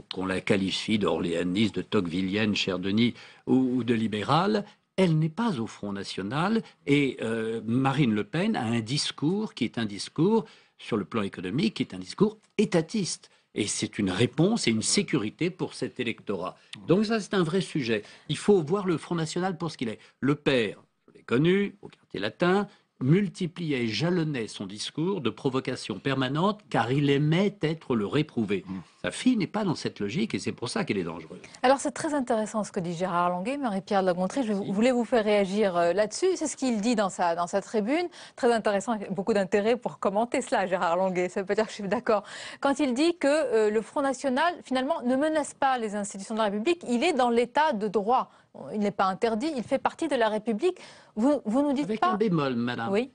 qu'on la qualifie d'orléaniste, de tocquevillienne, cher Denis, ou de libérale, elle n'est pas au Front National et Marine Le Pen a un discours qui est un discours sur le plan économique, qui est un discours étatiste. Et c'est une réponse et une sécurité pour cet électorat. Donc ça, c'est un vrai sujet. Il faut voir le Front National pour ce qu'il est. Le père, je l'ai connu, au quartier latin, multipliait et jalonnait son discours de provocation permanente car il aimait être le réprouvé. Sa fille n'est pas dans cette logique et c'est pour ça qu'elle est dangereuse. Alors c'est très intéressant ce que dit Gérard Longuet, Marie-Pierre de la Gontrie. Je voulais vous faire réagir là-dessus. C'est ce qu'il dit dans sa tribune. Très intéressant, beaucoup d'intérêt pour commenter cela, Gérard Longuet. Ça veut pas dire que je suis d'accord. Quand il dit que le Front National, finalement, ne menace pas les institutions de la République, il est dans l'état de droit. Il n'est pas interdit, il fait partie de la République. Vous nous dites avec pas... un bémol, madame. Oui.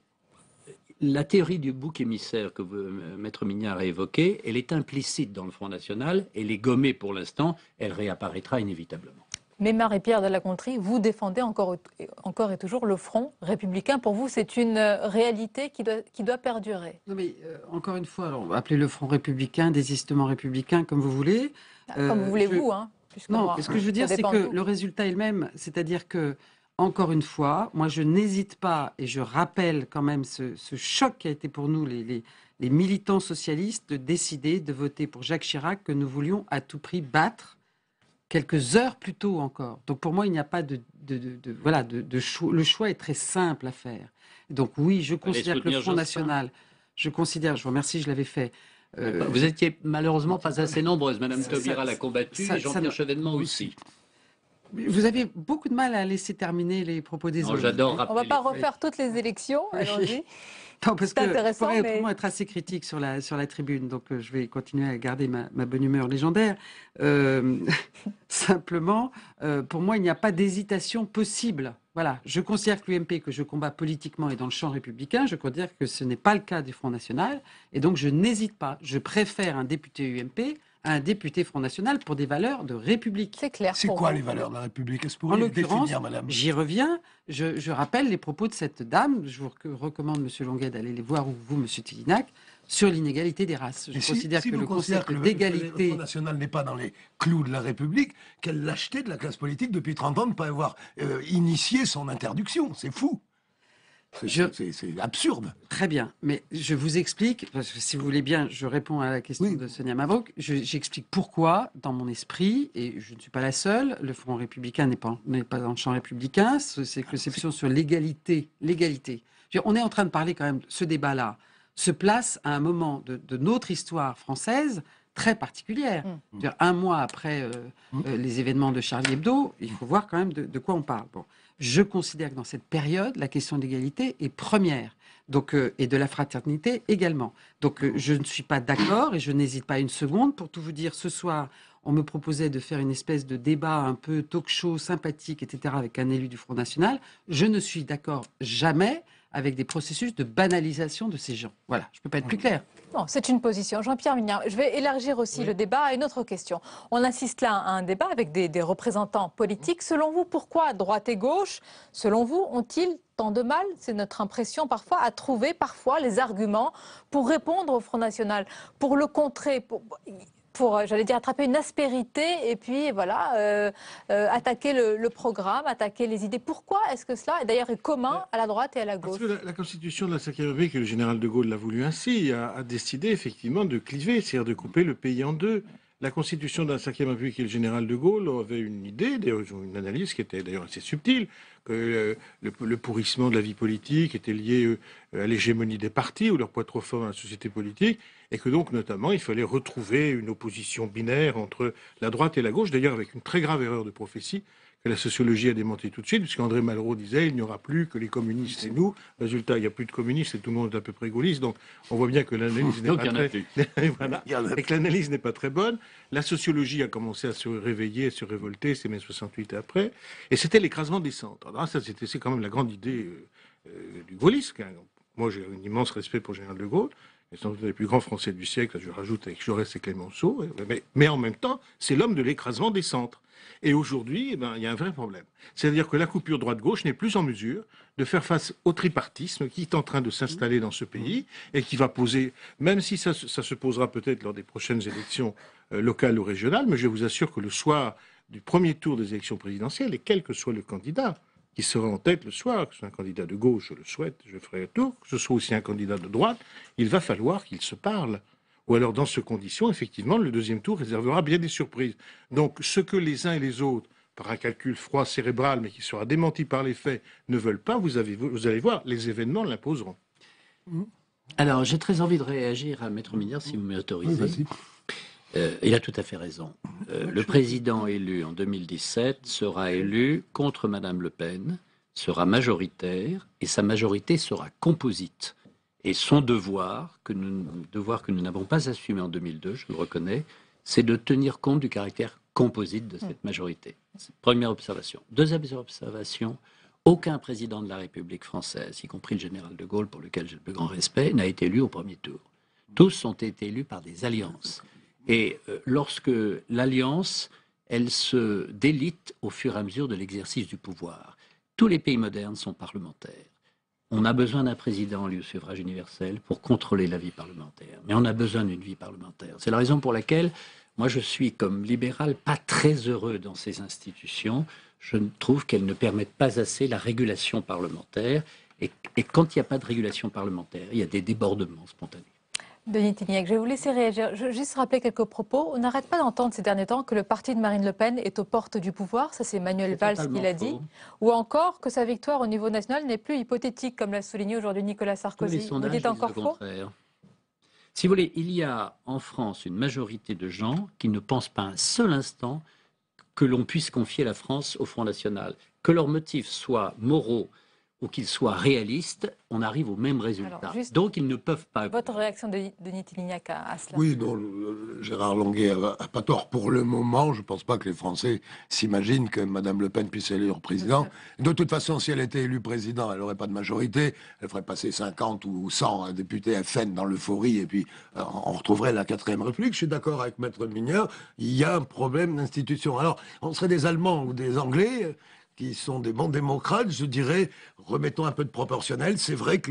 La théorie du bouc émissaire que Maître Mignard a évoquée, elle est implicite dans le Front National. Elle est gommée pour l'instant. Elle réapparaîtra inévitablement. Mais Marie-Pierre de la Gontrie, vous défendez encore et toujours le Front républicain. Pour vous, c'est une réalité qui doit perdurer. Non mais encore une fois, on va appeler le Front républicain, désistement républicain, comme vous voulez. Comme vous voulez, vous, hein. Non, ce que je veux dire, c'est que le résultat est le même. C'est-à-dire que, encore une fois, moi, je n'hésite pas, et je rappelle quand même ce choc qui a été pour nous, les militants socialistes, de décider de voter pour Jacques Chirac, que nous voulions à tout prix battre quelques heures plus tôt encore. Donc, pour moi, il n'y a pas de choix. Le choix est très simple à faire. Donc, oui, je considère que le Front National, je vous remercie, je l'avais fait. Vous étiez malheureusement pas assez nombreuses. Madame Taubira l'a combattu et Jean-Pierre Chevènement aussi. Vous avez beaucoup de mal à laisser terminer les propos des autres. J'adore rappeler. On ne va pas refaire toutes les élections, allons-y. Non, parce que je pourrais autrement être assez critique sur la tribune, donc je vais continuer à garder ma bonne humeur légendaire. Simplement, pour moi, il n'y a pas d'hésitation possible. Voilà, je considère que l'UMP que je combats politiquement est dans le champ républicain, je considère que ce n'est pas le cas du Front National, et donc je n'hésite pas. Je préfère un député UMP à un député Front National pour des valeurs de République. C'est clair. C'est quoi les valeurs de la République? Est-ce que vous pourriez les définir, madame? J'y reviens. Je rappelle les propos de cette dame. Je vous recommande, monsieur Longuet, d'aller les voir, ou vous, monsieur Tillinac, sur l'inégalité des races. Je considère que le concept d'égalité... Le Front National n'est pas dans les clous de la République, quelle lâcheté de la classe politique depuis 30 ans de ne pas avoir initié son interdiction. C'est fou. C'est absurde. Très bien, mais je vous explique, parce que si vous voulez bien, je réponds à la question de Sonia Mabrouk. J'explique pourquoi, dans mon esprit, et je ne suis pas la seule, le Front républicain n'est pas dans le champ républicain, c'est que l'exception sur l'égalité. On est en train de parler quand même, ce débat-là se place à un moment de notre histoire française très particulière. Un mois après les événements de Charlie Hebdo, il faut voir quand même de quoi on parle. Bon. Je considère que dans cette période, la question de l'égalité est première, donc, et de la fraternité également. Donc je ne suis pas d'accord et je n'hésite pas une seconde. Pour tout vous dire, ce soir, on me proposait de faire une espèce de débat un peu talk-show sympathique, etc., avec un élu du Front National. Je ne suis d'accord jamais avec des processus de banalisation de ces gens. Voilà, je ne peux pas être plus clair. Non, c'est une position. Jean-Pierre Mignard, je vais élargir aussi le débat à une autre question. On assiste là à un débat avec des représentants politiques. Selon vous, pourquoi droite et gauche, selon vous, ont-ils tant de mal, c'est notre impression parfois, à trouver parfois les arguments pour répondre au Front National, pour le contrer pour, j'allais dire, attraper une aspérité et puis voilà, attaquer le programme, attaquer les idées. Pourquoi est-ce que cela, d'ailleurs, est commun à la droite et à la gauche? Parce que la Constitution de la Ve République, et le général de Gaulle l'a voulu ainsi, a décidé effectivement de cliver, c'est-à-dire de couper le pays en deux. La Constitution de la Ve République et le général de Gaulle avaient une idée, d'ailleurs une analyse qui était d'ailleurs assez subtile, que le pourrissement de la vie politique était lié à l'hégémonie des partis ou leur poids trop fort dans la société politique, et que donc notamment il fallait retrouver une opposition binaire entre la droite et la gauche, d'ailleurs avec une très grave erreur de prophétie que la sociologie a démonté tout de suite, puisqu'André Malraux disait il n'y aura plus que les communistes et nous. Résultat, il n'y a plus de communistes et tout le monde est à peu près gaulliste. Donc on voit bien que l'analyse n'est pas très... voilà. Et que l'analyse n'est pas très bonne. La sociologie a commencé à se réveiller, à se révolter, c'est mai 68 et après. Et c'était l'écrasement des centres. Alors ça, c'est quand même la grande idée du gaullisme. Moi, j'ai un immense respect pour le général de Gaulle. C'est sans doute un des plus grands Français du siècle, je rajoute avec Jaurès et Clémenceau. Mais en même temps, c'est l'homme de l'écrasement des centres. Et aujourd'hui, il y a un vrai problème. C'est-à-dire que la coupure droite-gauche n'est plus en mesure de faire face au tripartisme qui est en train de s'installer dans ce pays et qui va poser, même si ça se posera peut-être lors des prochaines élections locales ou régionales, mais je vous assure que le soir du premier tour des élections présidentielles, et quel que soit le candidat qui sera en tête le soir, que ce soit un candidat de gauche, je le souhaite, je ferai un tour, que ce soit aussi un candidat de droite, il va falloir qu'ils se parlent. Ou alors, dans ces conditions, effectivement, le deuxième tour réservera bien des surprises. Donc, ce que les uns et les autres, par un calcul froid cérébral, mais qui sera démenti par les faits, ne veulent pas, vous allez voir, les événements l'imposeront. Alors, j'ai très envie de réagir à Maître Minière, si vous m'autorisez. Il a tout à fait raison. Le président élu en 2017 sera élu contre Madame Le Pen, sera majoritaire, et sa majorité sera composite. Et son devoir que nous n'avons pas assumé en 2002, je le reconnais, c'est de tenir compte du caractère composite de cette majorité. Première observation. Deuxième observation, aucun président de la République française, y compris le général de Gaulle, pour lequel j'ai le plus grand respect, n'a été élu au premier tour. Tous ont été élus par des alliances. Et lorsque l'alliance, elle se délite au fur et à mesure de l'exercice du pouvoir. Tous les pays modernes sont parlementaires. On a besoin d'un président élu au suffrage universel pour contrôler la vie parlementaire. Mais on a besoin d'une vie parlementaire. C'est la raison pour laquelle, moi, je suis, comme libéral, pas très heureux dans ces institutions. Je trouve qu'elles ne permettent pas assez la régulation parlementaire. Et quand il n'y a pas de régulation parlementaire, il y a des débordements spontanés. Denis Tignac, je vais vous laisser réagir. Je vais juste rappeler quelques propos. On n'arrête pas d'entendre ces derniers temps que le parti de Marine Le Pen est aux portes du pouvoir. Ça, c'est Manuel Valls qui l'a dit. Ou encore que sa victoire au niveau national n'est plus hypothétique, comme l'a souligné aujourd'hui Nicolas Sarkozy. Vous dites encore faux ? Si vous voulez, il y a en France une majorité de gens qui ne pensent pas un seul instant que l'on puisse confier la France au Front National. Que leurs motifs soient moraux ou qu'ils soient réalistes, on arrive au même résultat. Donc ils ne peuvent pas... Votre réaction de Denis Tignac à cela? Oui, non, Gérard Longuet n'a pas tort. Pour le moment, je ne pense pas que les Français s'imaginent que Mme Le Pen puisse élire président. De toute façon, si elle était élue président, elle n'aurait pas de majorité. Elle ferait passer 50 ou 100 députés FN dans l'euphorie et puis on retrouverait la 4ème République. Je suis d'accord avec Maître Minière, il y a un problème d'institution. Alors, on serait des Allemands ou des Anglais qui sont des bons démocrates, je dirais, remettons un peu de proportionnel. C'est vrai que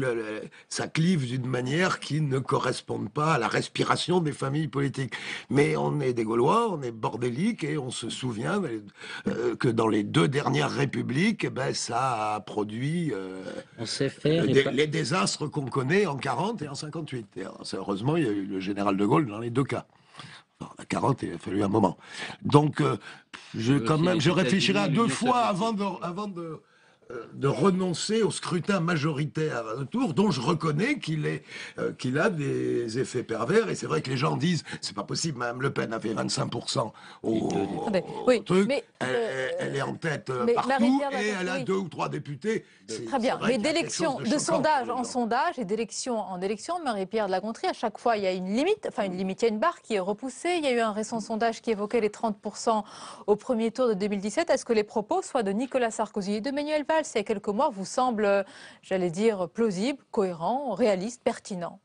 ça clive d'une manière qui ne correspond pas à la respiration des familles politiques. Mais on est des Gaulois, on est bordéliques et on se souvient que dans les 2 dernières républiques, ça a produit on sait faire les désastres qu'on connaît en 40 et en 58. Et heureusement, il y a eu le général de Gaulle dans les 2 cas. À 40, il a fallu un moment. Donc, je réfléchirai à 2 fois avant de renoncer au scrutin majoritaire à un tour, dont je reconnais qu'il a des effets pervers. Et c'est vrai que les gens disent, c'est pas possible, Mme Le Pen a fait 25% au truc. Mais, elle est en tête partout et elle a 2 ou 3 députés. Très bien, mais d'élection, de sondage en sondage et d'élection en élection, Marie-Pierre de la Gontrie, à chaque fois, il y a une limite, il y a une barre qui est repoussée. Il y a eu un récent sondage qui évoquait les 30% au premier tour de 2017. Est-ce que les propos, soit de Nicolas Sarkozy et de Manuel Valls, il y a quelques mois, vous semblent, j'allais dire, plausibles, cohérents, réalistes, pertinents?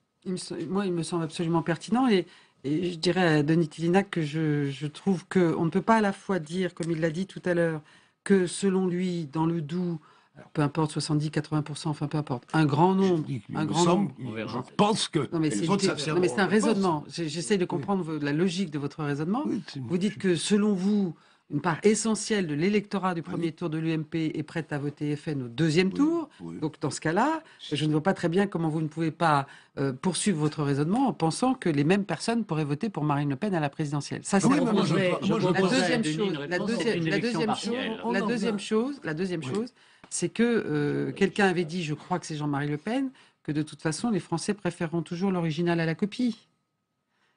Moi, il me semble absolument pertinent et je dirais à Denis Tignac que je trouve qu'on ne peut pas à la fois dire, comme il l'a dit tout à l'heure, que selon lui, dans le Doubs, Peu importe, 70-80%, enfin peu importe. Un grand nombre. Je pense que. Non, mais c'est un raisonnement. J'essaye de comprendre la logique de votre raisonnement. Vous dites que selon vous, une part essentielle de l'électorat du premier tour de l'UMP est prête à voter FN au deuxième tour. Donc dans ce cas-là, je ne vois pas très bien comment vous ne pouvez pas poursuivre votre raisonnement en pensant que les mêmes personnes pourraient voter pour Marine Le Pen à la présidentielle. Ça, c'est la deuxième chose, c'est que quelqu'un avait dit, je crois que c'est Jean-Marie Le Pen, que de toute façon, les Français préféreront toujours l'original à la copie.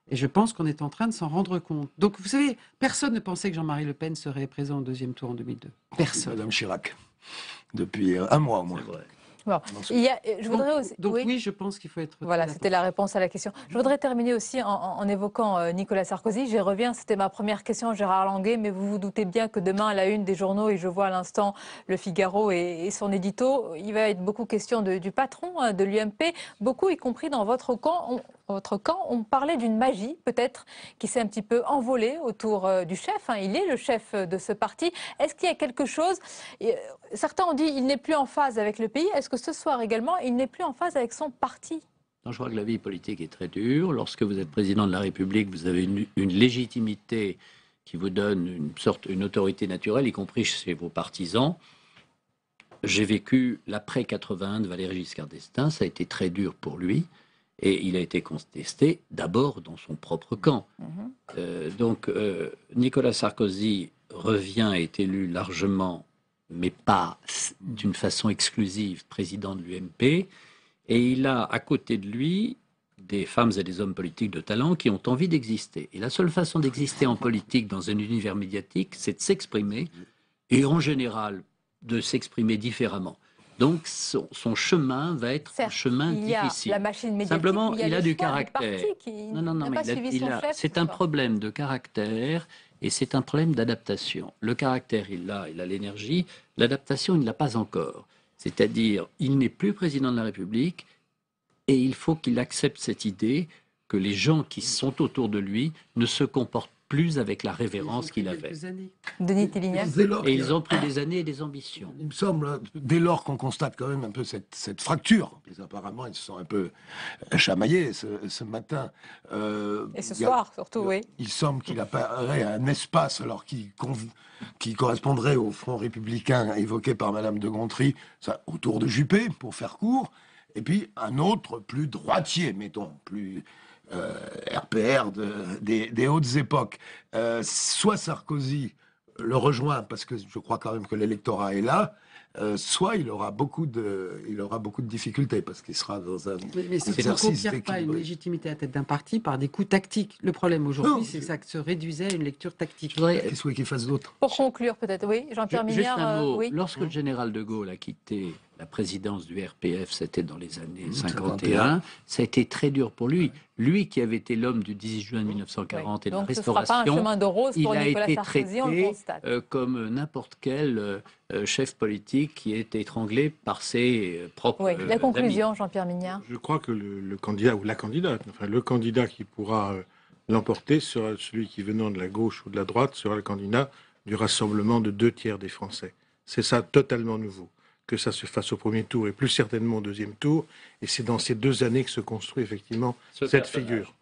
Et je pense qu'on est en train de s'en rendre compte. Donc, vous savez, personne ne pensait que Jean-Marie Le Pen serait présent au deuxième tour en 2002. Personne. Madame Chirac, depuis un mois au moins. Bon. Je voudrais aussi... Donc oui, je pense qu'il faut être... Voilà, c'était la réponse à la question. Je voudrais terminer aussi en évoquant Nicolas Sarkozy. J'y reviens, c'était ma première question à Gérard Languet, mais vous vous doutez bien que demain, à la une des journaux, et je vois à l'instant Le Figaro et son édito, il va être beaucoup question du patron de l'UMP, beaucoup, y compris dans votre camp. On parlait d'une magie, peut-être, qui s'est un petit peu envolée autour du chef. Il est le chef de ce parti. Est-ce qu'il y a quelque chose... Certains ont dit qu'il n'est plus en phase avec le pays. Est-ce que ce soir également, il n'est plus en phase avec son parti? Non, je crois que la vie politique est très dure. Lorsque vous êtes président de la République, vous avez une légitimité qui vous donne une autorité naturelle, y compris chez vos partisans. J'ai vécu l'après-81 de Valéry Giscard d'Estaing. Ça a été très dur pour lui. Et il a été contesté d'abord dans son propre camp. Donc Nicolas Sarkozy revient, est élu largement, mais pas d'une façon exclusive, président de l'UMP. Et il a à côté de lui des femmes et des hommes politiques de talent qui ont envie d'exister. Et la seule façon d'exister en politique dans un univers médiatique, c'est de s'exprimer, et en général de s'exprimer différemment. Donc son chemin va être un chemin difficile. La machine médiatique, simplement, il a du caractère. Non, mais c'est un problème de caractère et c'est un problème d'adaptation. Le caractère, il a l'énergie. L'adaptation, il ne l'a pas encore. C'est-à-dire, il n'est plus président de la République et il faut qu'il accepte cette idée que les gens qui sont autour de lui ne se comportent plus avec la révérence qu'il avait. Denis Télignac. Et ils ont pris des années et des ambitions. Il me semble, dès lors qu'on constate quand même un peu cette fracture, apparemment ils se sont un peu chamaillés ce matin. Et ce soir surtout, oui. Il semble qu'il apparaît un espace alors qui correspondrait au Front républicain évoqué par Madame de Gontrie, ça, autour de Juppé, pour faire court, et puis un autre plus droitier, mettons, plus... RPR des hautes époques. Soit Sarkozy le rejoint parce que je crois quand même que l'électorat est là, soit il aura beaucoup de difficultés parce qu'il sera dans un exercice d'équilibre. On ne pas une légitimité à la tête d'un parti par des coups tactiques. Le problème aujourd'hui, c'est que ça se réduisait à une lecture tactique. Qu'est-ce qu'il fasse d'autre? Pour conclure peut-être, oui, Jean-Pierre Mignard. Juste un mot. Oui. Lorsque le général de Gaulle a quitté la présidence du RPF, c'était dans les années 51, ça a été très dur pour lui. Lui qui avait été l'homme du 18 juin 1940 et de la Restauration, ce sera pas un chemin de rose pour il a Nicolas été Sarkozy, traité on le constate. Comme n'importe quel chef politique qui est étranglé par ses propres Oui, la conclusion, amis. Jean-Pierre Mignard. Je crois que le candidat ou la candidate, enfin le candidat qui pourra l'emporter sera celui qui, venant de la gauche ou de la droite, sera le candidat du rassemblement de 2/3 des Français. C'est ça totalement nouveau. Que ça se fasse au premier tour et plus certainement au deuxième tour. Et c'est dans ces 2 années que se construit effectivement cette figure.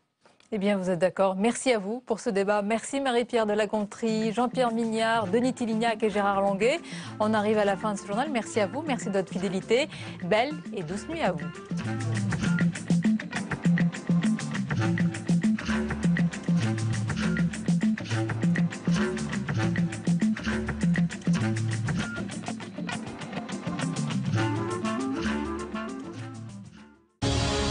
Eh bien, vous êtes d'accord. Merci à vous pour ce débat. Merci Marie-Pierre de la Gontrie, Jean-Pierre Mignard, Denis Télignac et Gérard Languet. On arrive à la fin de ce journal. Merci à vous. Merci de votre fidélité. Belle et douce nuit à vous.